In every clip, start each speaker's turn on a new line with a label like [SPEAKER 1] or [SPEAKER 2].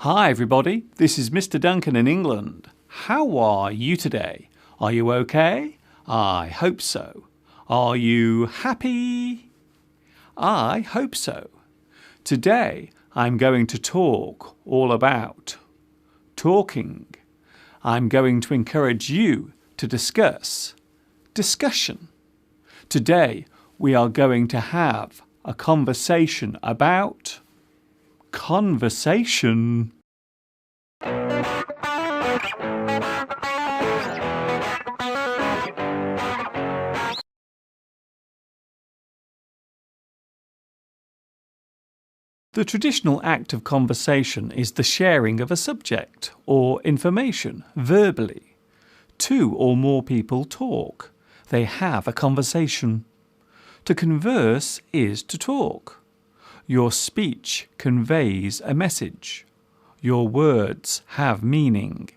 [SPEAKER 1] Hi everybody, this is Mr. Duncan in England. How are you today? Are you okay? I hope so. Are you happy? I hope so. Today I'm going to talk all about talking. I'm going to encourage you to discuss discussion. Today we are going to have a conversation about conversation. The traditional act of conversation is the sharing of a subject or information verbally. Two or more people talk. They have a conversation. To converse is to talk. Your speech conveys a message. Your words have meaning.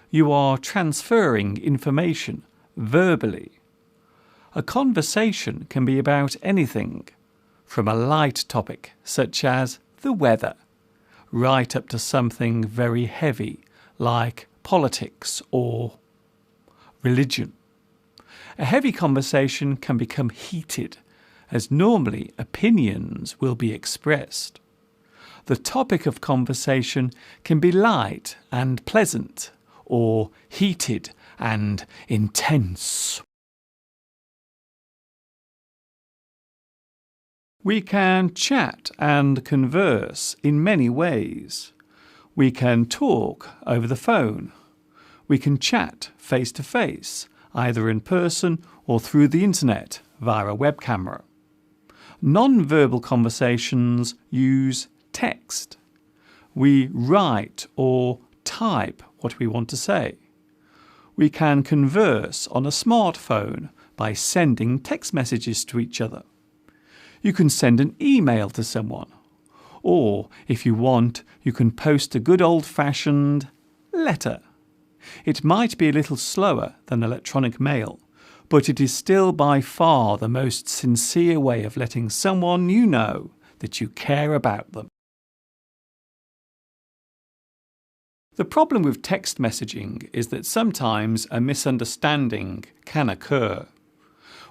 [SPEAKER 1] You are transferring information verbally. A conversation can be about anything, from a light topic such as the weather, right up to something very heavy like politics or religion. A heavy conversation can become heated, as normally opinions will be expressed. The topic of conversation can be light and pleasant, or heated and intense. We can chat and converse in many ways. We can talk over the phone. We can chat face to face, either in person or through the internet via a web camera. Non-verbal conversations use text. We write or type what we want to say. We can converse on a smartphone by sending text messages to each other. You can send an email to someone. Or, if you want, you can post a good old-fashioned letter. It might be a little slower than electronic mail, but it is still by far the most sincere way of letting someone you know that you care about them. The problem with text messaging is that sometimes a misunderstanding can occur.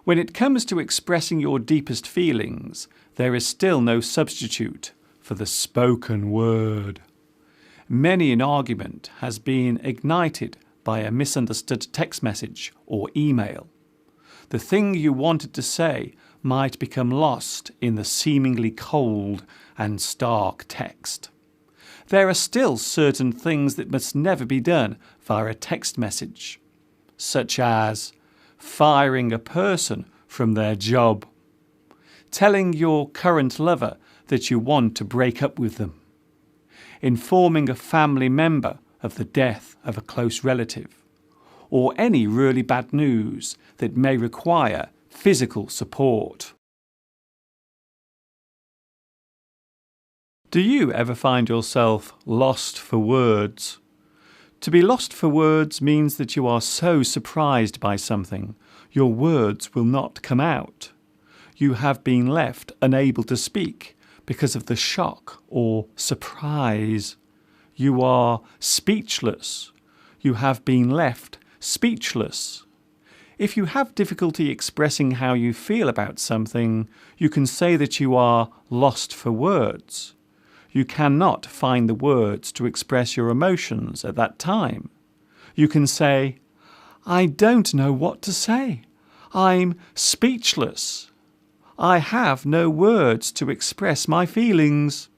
[SPEAKER 1] When it comes to expressing your deepest feelings, there is still no substitute for the spoken word. Many an argument has been ignited by a misunderstood text message or email. The thing you wanted to say might become lost in the seemingly cold and stark text. There are still certain things that must never be done via a text message, such as firing a person from their job, telling your current lover that you want to break up with them, informing a family member of the death of a close relative, or any really bad news that may require physical support. Do you ever find yourself lost for words? To be lost for words means that you are so surprised by something, your words will not come out. You have been left unable to speak because of the shock or surprise. You are speechless. You have been left speechless. If you have difficulty expressing how you feel about something, you can say that you are lost for words. You cannot find the words to express your emotions at that time. You can say, I don't know what to say. I'm speechless. I have no words to express my feelings.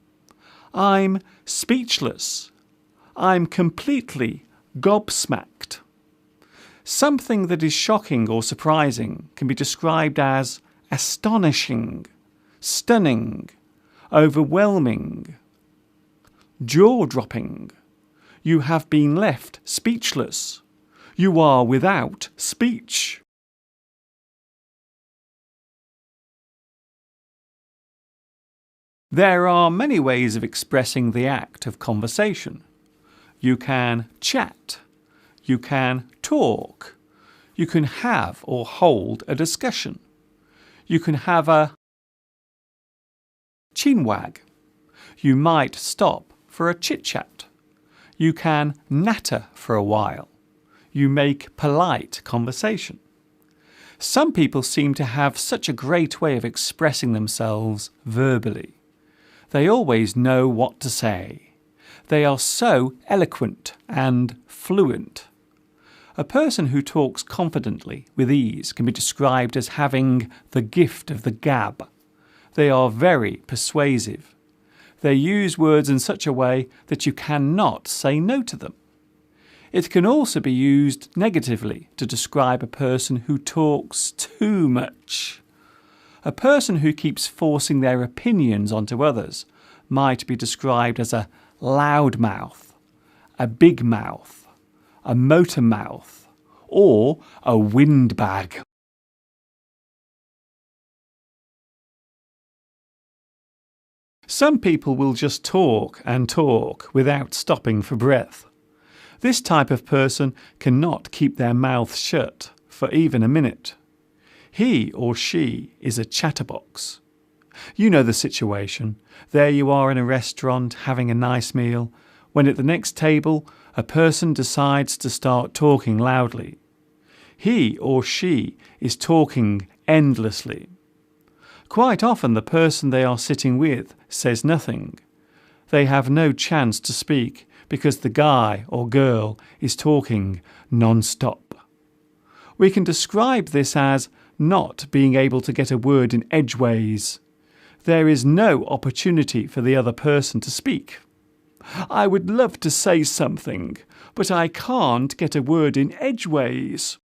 [SPEAKER 1] I'm speechless. I'm completely gobsmacked. Something that is shocking or surprising can be described as astonishing, stunning, overwhelming, jaw-dropping. You have been left speechless. You are without speech. There are many ways of expressing the act of conversation. You can chat. You can talk. You can have or hold a discussion. You can have a chinwag. You might stop for a chit-chat You can natter for a while. You make polite conversation. Some people seem to have such a great way of expressing themselves verbally. They always know what to say. They are so eloquent and fluent. A person who talks confidently, with ease, can be described as having the gift of the gab. They are very persuasive. They use words in such a way that you cannot say no to them. It can also be used negatively to describe a person who talks too much. A person who keeps forcing their opinions onto others might be described as a loudmouth, a big mouth, a motor mouth, or a windbag. Some people will just talk and talk without stopping for breath. This type of person cannot keep their mouth shut for even a minute. He or she is a chatterbox. You know the situation. There you are in a restaurant having a nice meal, when at the next table a person decides to start talking loudly. He or she is talking endlessly. Quite often the person they are sitting with says nothing. They have no chance to speak because the guy or girl is talking non-stop. We can describe this as not being able to get a word in edgeways. There is no opportunity for the other person to speak. I would love to say something, but I can't get a word in edgeways.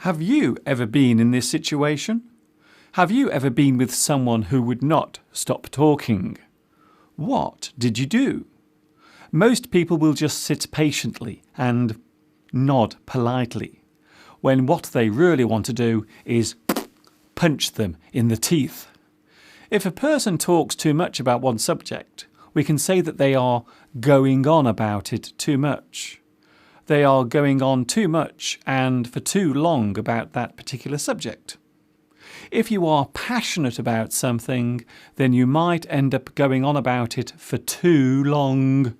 [SPEAKER 1] Have you ever been in this situation? Have you ever been with someone who would not stop talking? What did you do? Most people will just sit patiently and nod politely, when what they really want to do is punch them in the teeth. If a person talks too much about one subject, we can say that they are going on about it too much. They are going on too much and for too long about that particular subject. If you are passionate about something, then you might end up going on about it for too long.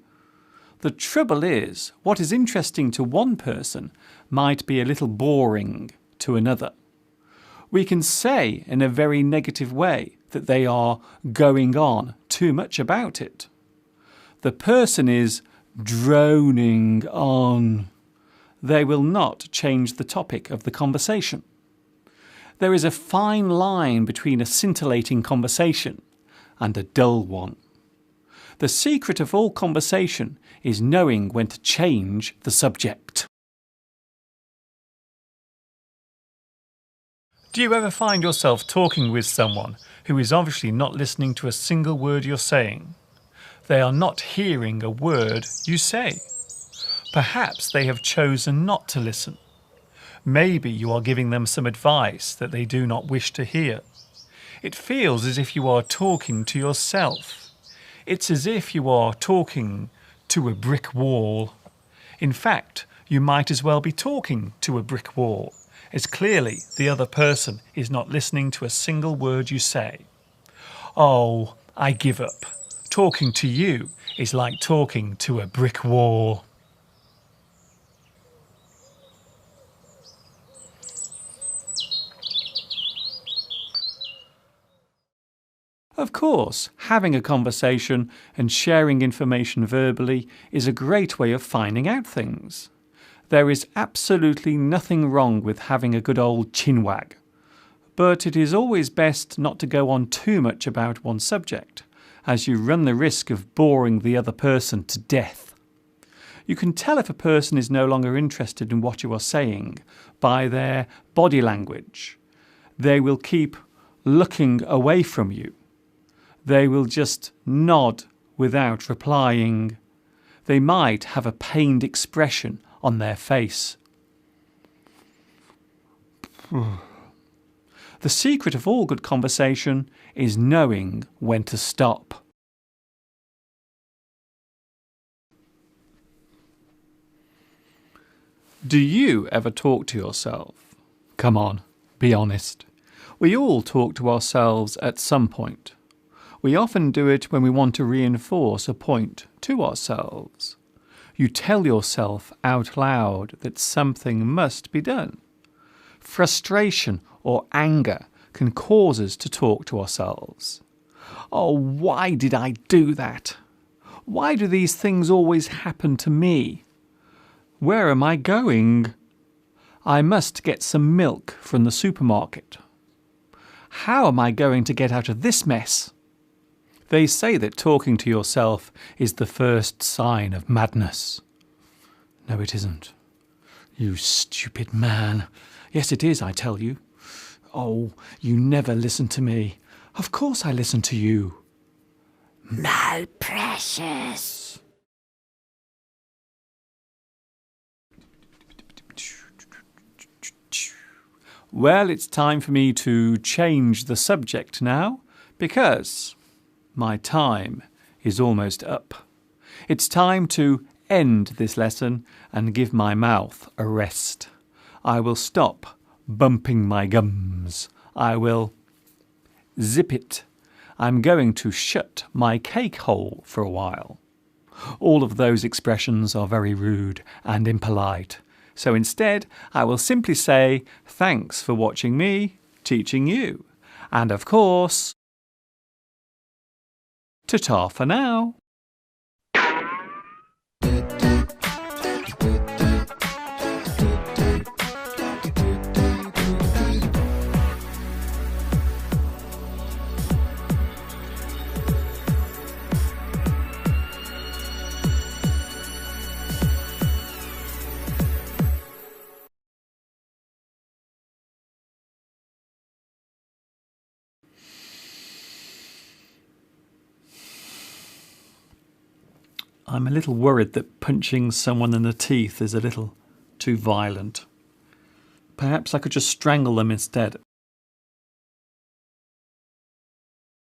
[SPEAKER 1] The trouble is, what is interesting to one person might be a little boring to another. We can say in a very negative way that they are going on too much about it. The person is droning on. They will not change the topic of the conversation. There is a fine line between a scintillating conversation and a dull one. The secret of all conversation is knowing when to change the subject. Do you ever find yourself talking with someone who is obviously not listening to a single word you're saying? They are not hearing a word you say. Perhaps they have chosen not to listen. Maybe you are giving them some advice that they do not wish to hear. It feels as if you are talking to yourself. It's as if you are talking to a brick wall. In fact, you might as well be talking to a brick wall, as clearly the other person is not listening to a single word you say. Oh, I give up. Talking to you is like talking to a brick wall. Of course, having a conversation and sharing information verbally is a great way of finding out things. There is absolutely nothing wrong with having a good old chinwag. But it is always best not to go on too much about one subject, as you run the risk of boring the other person to death. You can tell if a person is no longer interested in what you are saying by their body language. They will keep looking away from you. They will just nod without replying. They might have a pained expression on their face. The secret of all good conversation is knowing when to stop. Do you ever talk to yourself? Come on, be honest. We all talk to ourselves at some point. We often do it when we want to reinforce a point to ourselves. You tell yourself out loud that something must be done. Frustration or anger can cause us to talk to ourselves. Oh, why did I do that? Why do these things always happen to me? Where am I going? I must get some milk from the supermarket. How am I going to get out of this mess? They say that talking to yourself is the first sign of madness. No, it isn't. You stupid man. Yes, it is, I tell you. Oh, you never listen to me. Of course I listen to you. My precious. Well, it's time for me to change the subject now, because my time is almost up. It's time to end this lesson and give my mouth a rest. I will stop bumping my gums. I will zip it. I'm going to shut my cake hole for a while. All of those expressions are very rude and impolite. So instead, I will simply say, thanks for watching me, teaching you. And of course, ta-ta for now. I'm a little worried that punching someone in the teeth is a little too violent. Perhaps I could just strangle them instead.